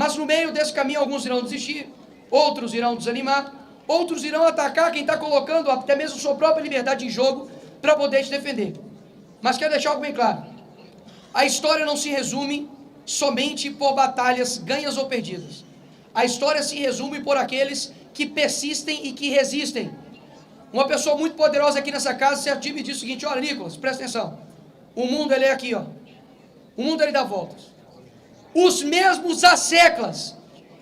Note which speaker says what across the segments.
Speaker 1: Mas no meio desse caminho, alguns irão desistir, outros irão desanimar, outros irão atacar quem está colocando até mesmo sua própria liberdade em jogo para poder te defender. Mas quero deixar algo bem claro. A história não se resume somente por batalhas ganhas ou perdidas. A história se resume por aqueles que persistem e que resistem. Uma pessoa muito poderosa aqui nessa casa certinho me disse o seguinte: olha, Nicolas, presta atenção. O mundo, ele é aqui, ó. O mundo, ele dá voltas. Os mesmos asseclas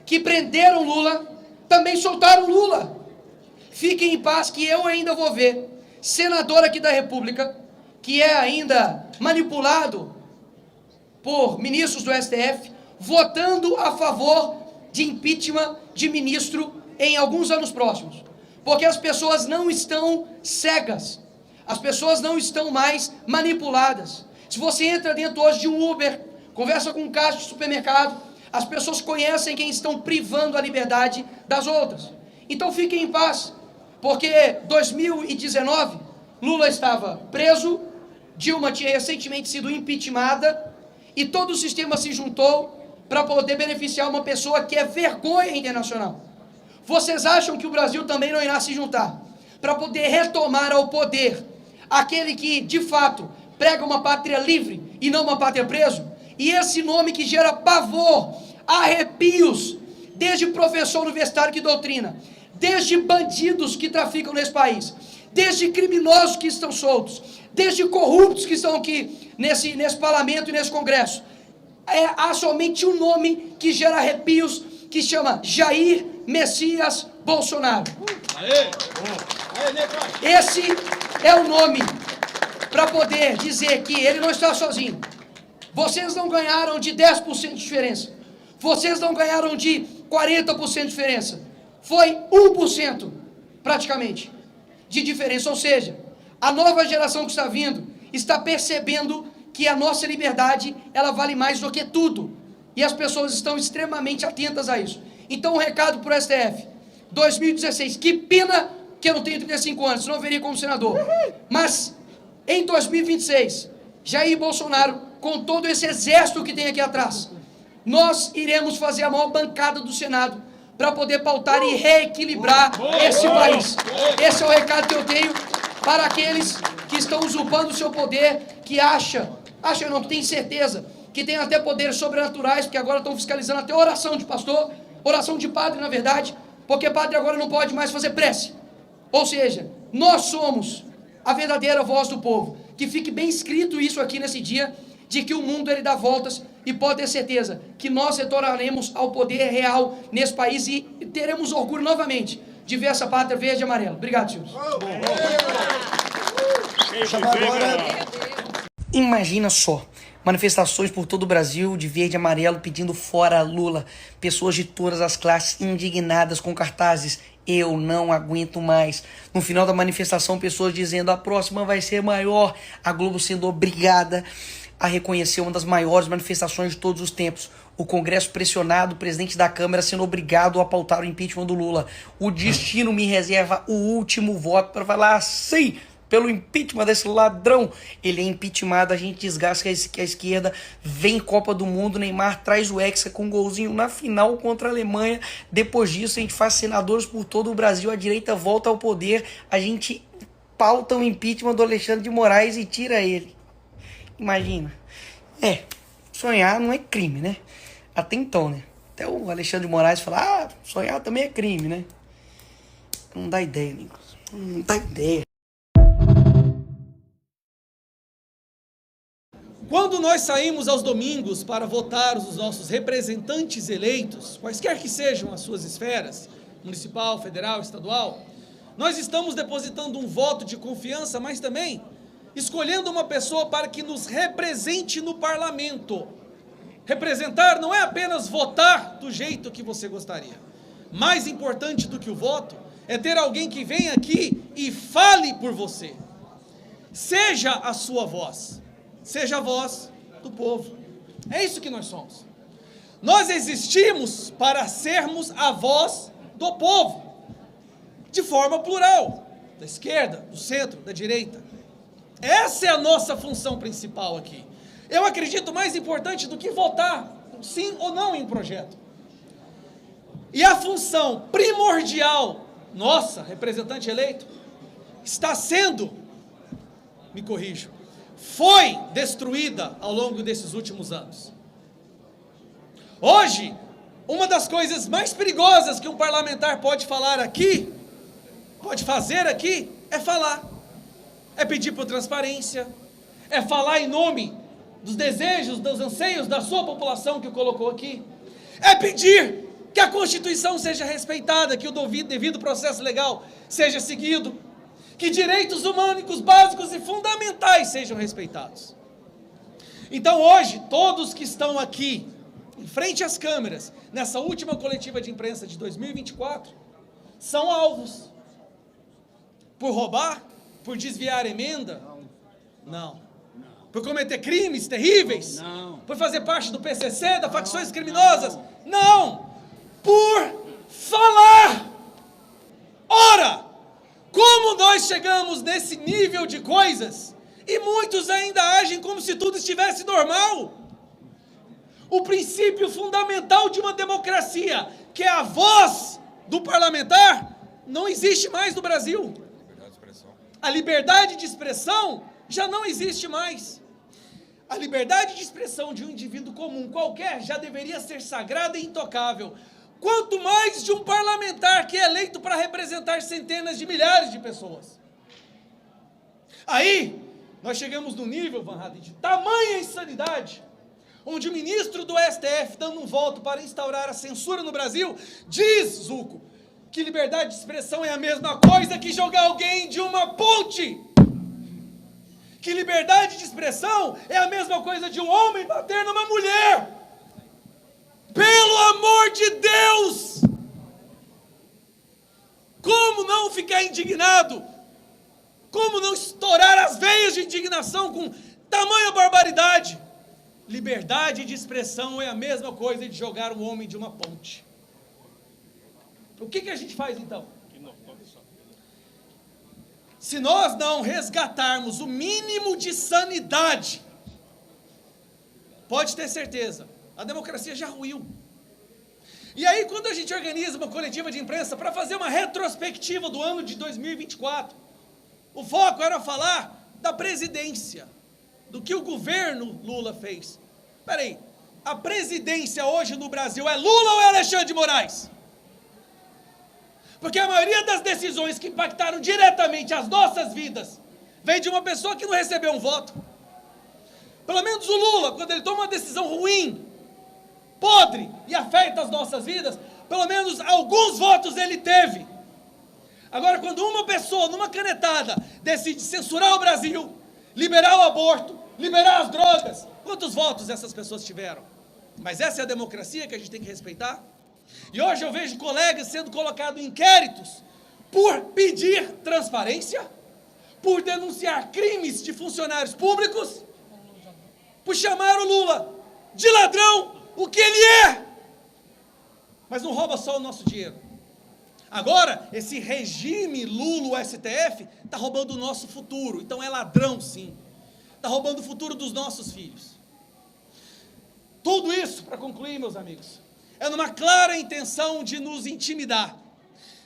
Speaker 1: que prenderam Lula também soltaram Lula. Fiquem em paz que eu ainda vou ver senador aqui da República que é ainda manipulado por ministros do STF votando a favor de impeachment de ministro em alguns anos próximos. Porque as pessoas não estão cegas. As pessoas não estão mais manipuladas. Se você entra dentro hoje de um Uber, conversa com um caixa de supermercado, as pessoas conhecem quem estão privando a liberdade das outras. Então fiquem em paz, porque 2019, Lula estava preso, Dilma tinha recentemente sido impeachmentada, e todo o sistema se juntou para poder beneficiar uma pessoa que é vergonha internacional. Vocês acham que o Brasil também não irá se juntar para poder retomar ao poder aquele que, de fato, prega uma pátria livre e não uma pátria preso? E esse nome que gera pavor, arrepios, desde professor universitário que doutrina, desde bandidos que traficam nesse país, desde criminosos que estão soltos, desde corruptos que estão aqui nesse parlamento e nesse congresso. Há somente um nome que gera arrepios, que chama Jair Messias Bolsonaro. Esse é o nome para poder dizer que ele não está sozinho. Vocês não ganharam de 10% de diferença. Vocês não ganharam de 40% de diferença. Foi 1% praticamente de diferença. Ou seja, a nova geração que está vindo está percebendo que a nossa liberdade, ela vale mais do que tudo. E as pessoas estão extremamente atentas a isso. Então, um recado para o STF. 2016, que pena que eu não tenho 35 anos, não veria como senador. Mas, em 2026, Jair Bolsonaro, com todo esse exército que tem aqui atrás, nós iremos fazer a maior bancada do Senado para poder pautar e reequilibrar esse país. Esse é o recado que eu tenho para aqueles que estão usurpando o seu poder, que não, que tem certeza, que tem até poderes sobrenaturais, porque agora estão fiscalizando até oração de pastor, oração de padre, na verdade, porque padre agora não pode mais fazer prece. Ou seja, nós somos a verdadeira voz do povo. Que fique bem escrito isso aqui nesse dia, de que o mundo, ele dá voltas, e pode ter certeza que nós retornaremos ao poder real nesse país e teremos orgulho novamente de ver essa pátria verde e amarela. Obrigado, senhores. Imagina só, manifestações por todo o Brasil de verde e amarelo pedindo fora Lula, pessoas de todas as classes indignadas com cartazes: eu não aguento mais. No final da manifestação, pessoas dizendo: a próxima vai ser maior. A Globo sendo obrigada a reconhecer uma das maiores manifestações de todos os tempos. O Congresso pressionado, o presidente da Câmara sendo obrigado a pautar o impeachment do Lula. O destino me reserva o último voto para falar assim, pelo impeachment desse ladrão. Ele é impeachmentado, a gente desgasta que a esquerda vem Copa do Mundo, Neymar traz o Hexa com um golzinho na final contra a Alemanha. Depois disso, a gente faz senadores por todo o Brasil, a direita volta ao poder, a gente pauta o impeachment do Alexandre de Moraes e tira ele. Imagina. Sonhar não é crime, né? Até então, né? Até o Alexandre de Moraes falar: sonhar também é crime, né? Não dá ideia, Nicolas. Não dá ideia.
Speaker 2: Quando nós saímos aos domingos para votar os nossos representantes eleitos, quaisquer que sejam as suas esferas, municipal, federal, estadual, nós estamos depositando um voto de confiança, mas também escolhendo uma pessoa para que nos represente no parlamento. Representar não é apenas votar do jeito que você gostaria. Mais importante do que o voto é ter alguém que venha aqui e fale por você. Seja a sua voz. Seja a voz do povo. É isso que nós somos. Nós existimos para sermos a voz do povo, de forma plural, da esquerda, do centro, da direita. Essa é a nossa função principal aqui. Eu acredito mais importante do que votar sim ou não em um projeto. E a função primordial, nossa, representante eleito, está sendo, me corrijo, foi destruída ao longo desses últimos anos. Hoje, uma das coisas mais perigosas que um parlamentar pode falar aqui, pode fazer aqui, é falar. É pedir por transparência, é falar em nome dos desejos, dos anseios da sua população que o colocou aqui. É pedir que a Constituição seja respeitada, que o devido processo legal seja seguido, que direitos humanos básicos e fundamentais sejam respeitados. Então hoje, todos que estão aqui, em frente às câmeras, nessa última coletiva de imprensa de 2024, são alvos. Por roubar? Por desviar emenda? Não. Por cometer crimes terríveis?
Speaker 3: Não.
Speaker 2: Por fazer parte do PCC, das facções criminosas? Não. Por falar. Ora, como nós chegamos nesse nível de coisas e muitos ainda agem como se tudo estivesse normal? O princípio fundamental de uma democracia, que é a voz do parlamentar, não existe mais no Brasil. A liberdade de expressão já não existe mais. A liberdade de expressão de um indivíduo comum qualquer já deveria ser sagrada e intocável. Quanto mais de um parlamentar que é eleito para representar centenas de milhares de pessoas. Aí, nós chegamos no nível, Van Hatten, de tamanha insanidade, onde o ministro do STF, dando um voto para instaurar a censura no Brasil, diz, Zuco, que liberdade de expressão é a mesma coisa que jogar alguém de uma ponte. Que liberdade de expressão é a mesma coisa de um homem bater numa mulher. Pelo amor de Deus! Como não ficar indignado? Como não estourar as veias de indignação com tamanha barbaridade? Liberdade de expressão é a mesma coisa de jogar um homem de uma ponte. O que a gente faz então? Se nós não resgatarmos o mínimo de sanidade, pode ter certeza, a democracia já ruiu. E aí, quando a gente organiza uma coletiva de imprensa para fazer uma retrospectiva do ano de 2024, o foco era falar da presidência, do que o governo Lula fez. Espera aí, a presidência hoje no Brasil é Lula ou é Alexandre de Moraes? Porque a maioria das decisões que impactaram diretamente as nossas vidas vem de uma pessoa que não recebeu um voto. Pelo menos o Lula, quando ele toma uma decisão ruim, podre e afeta as nossas vidas, pelo menos alguns votos ele teve. Agora, quando uma pessoa, numa canetada, decide censurar o Brasil, liberar o aborto, liberar as drogas, quantos votos essas pessoas tiveram? Mas essa é a democracia que a gente tem que respeitar? E hoje eu vejo colegas sendo colocados em inquéritos por pedir transparência, por denunciar crimes de funcionários públicos, por chamar o Lula de ladrão, o que ele é, mas não rouba só o nosso dinheiro. Agora, esse regime Lula-STF está roubando o nosso futuro, então é ladrão sim, está roubando o futuro dos nossos filhos. Tudo isso, para concluir, meus amigos, é numa clara intenção de nos intimidar,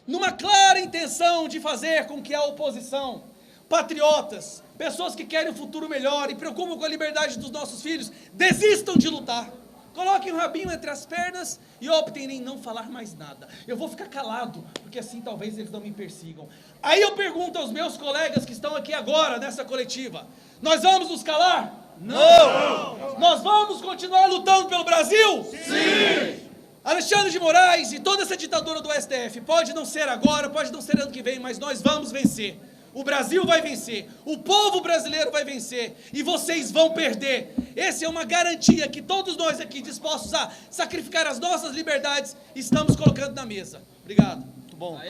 Speaker 2: numa clara intenção de fazer com que a oposição, patriotas, pessoas que querem um futuro melhor e preocupam com a liberdade dos nossos filhos, desistam de lutar. Coloquem o rabinho entre as pernas e optem em não falar mais nada. Eu vou ficar calado, porque assim talvez eles não me persigam. Aí eu pergunto aos meus colegas que estão aqui agora nessa coletiva, nós vamos nos calar? Não! Nós vamos continuar lutando pelo Brasil? Sim! Alexandre de Moraes e toda essa ditadura do STF, pode não ser agora, pode não ser ano que vem, mas nós vamos vencer. O Brasil vai vencer, o povo brasileiro vai vencer e vocês vão perder. Essa é uma garantia que todos nós aqui dispostos a sacrificar as nossas liberdades estamos colocando na mesa. Obrigado. Muito bom.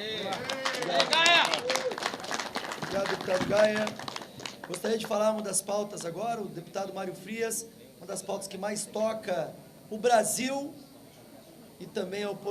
Speaker 4: Obrigado, deputado Gaia. Gostaria de falar uma das pautas agora, o deputado Mário Frias, uma das pautas que mais toca o Brasil e também a oposição.